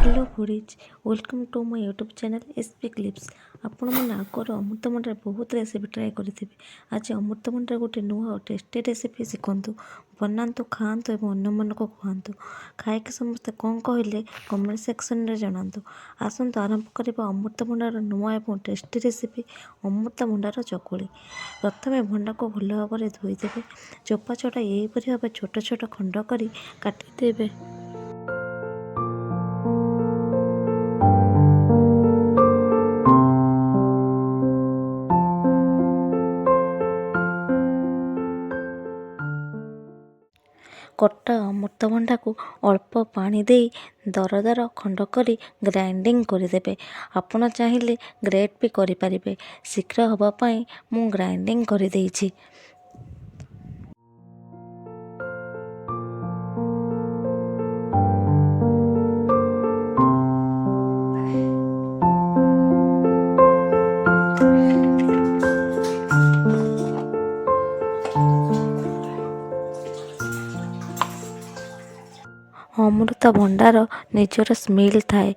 Hello foodies welcome to मो YouTube channel SP clips. आपण मैंने आगर अमृतभंडार बहुत रेसिपी ट्राए करी। आज अमृतभंडार गोटे नुआ और टेस्टी रेसिपी शिखु बनातु खातु और अन्य मन को कहतु खाई समस्ते कौन कहले कमेंट सेक्शन में जनातु। आसतु आरंभ करवा अमृतभंडार नुआ और टेस्टी रेसिपी अमृतभंडार चकुली। प्रथम भंडा को भल भाव में धोईदेवे, चोपा छोटा यहीपरि भाव छोट छोट खंड कर काटिदेवे। कटा अमृतभंडा को अल्प पानी दे दर दर खंड करी ग्राइंडिंग करदेवे। आपण चाहिए ग्रेट भी करें, शीघ्र हवापाई मु ग्राइंडिंग कर देइछि। अमृत भंडार निजर स्मेल थाए।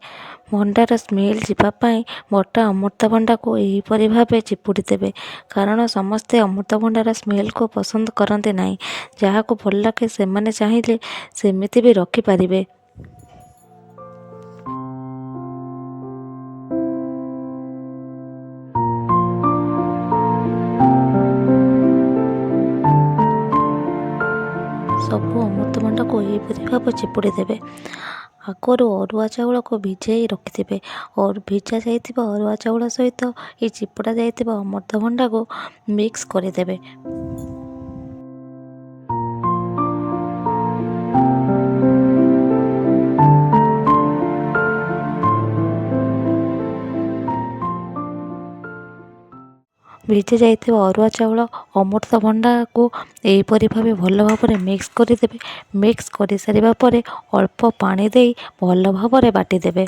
भंडार स्मेल जावाई बटा अमृतभंडा को यहीपरि भाव चिपुड़ी देवे, कारण समस्ते अमृतभंडार स्मेल को पसंद करते नहीं। जहाँ को भल लगे से माने चाहिए सेमिति भी रखिपारे। सबू अमृतभंडा को यहीपरि भाव चिपुड़ी देवे। आगर अरुआ चाउल को भिजाई रखिथे और भिजा जाइथिबा अरुआ चाउल सहित ये चिपुड़ा जाइथिबा अमृतभंडा को मिक्स करदेवे। भिजी जाइथिबा अरुआ चाउल अमृतभंडा को यहीपरि भाव भल भाव में मिक्स करदेवे। मिक्स कर सारिबा परे अल्प पानी दे भल भाव में बाटिदेवे।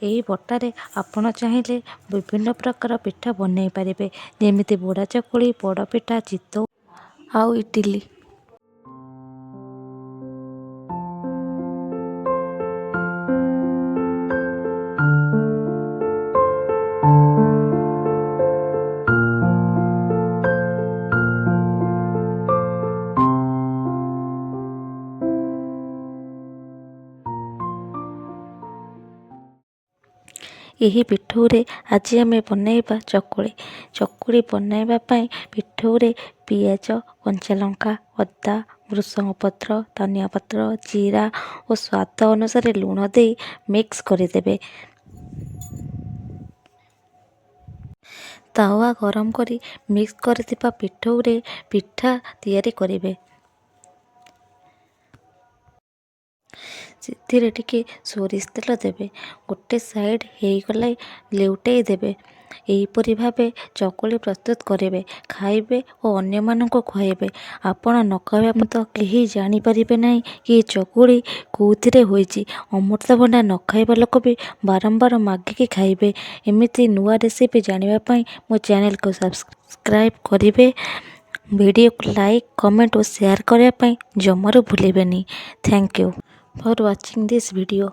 यही बटारे आपण चाहिए विभिन्न प्रकार पिठा बनई पारे, जेमिति बोड़ा चकुली, पोड़ पिठा, चितौ आउ इटिली। यही पिठौरे आज आम बनैबा चकुली। चकुली बनैबा पिठौरे पियाज, कंचा लंका, अदा, भृषंग पत्र, धनिया पत्र, जीरा और स्वाद अनुसार लुण दे मिक्स करदेवे। तावा गरम करी मिक्स करथिबा पिठौरे पिठा तैयारी करिवे। से टिके सोरिष तेल देवे, गोटे साइड हो गला लेउटाई देवे। यहीपरि भाव चकुली प्रस्तुत करेंगे, खाइबे और अन्य मानक खुआइबे। आपण न कहबा तो कहीं जानीपारे ना कि चकुली कौथिरे होइछि। अमृतभंडा न खाइबा लोक भी बारंबार मागिकी खाइबे। एमिति नुआ रेसिपी जानिबा मो चैनल को सब्सक्राइब करेंगे। वीडियो को लाइक, कमेंट और शेयर करने जमारू भूलें। Thank you for watching this video.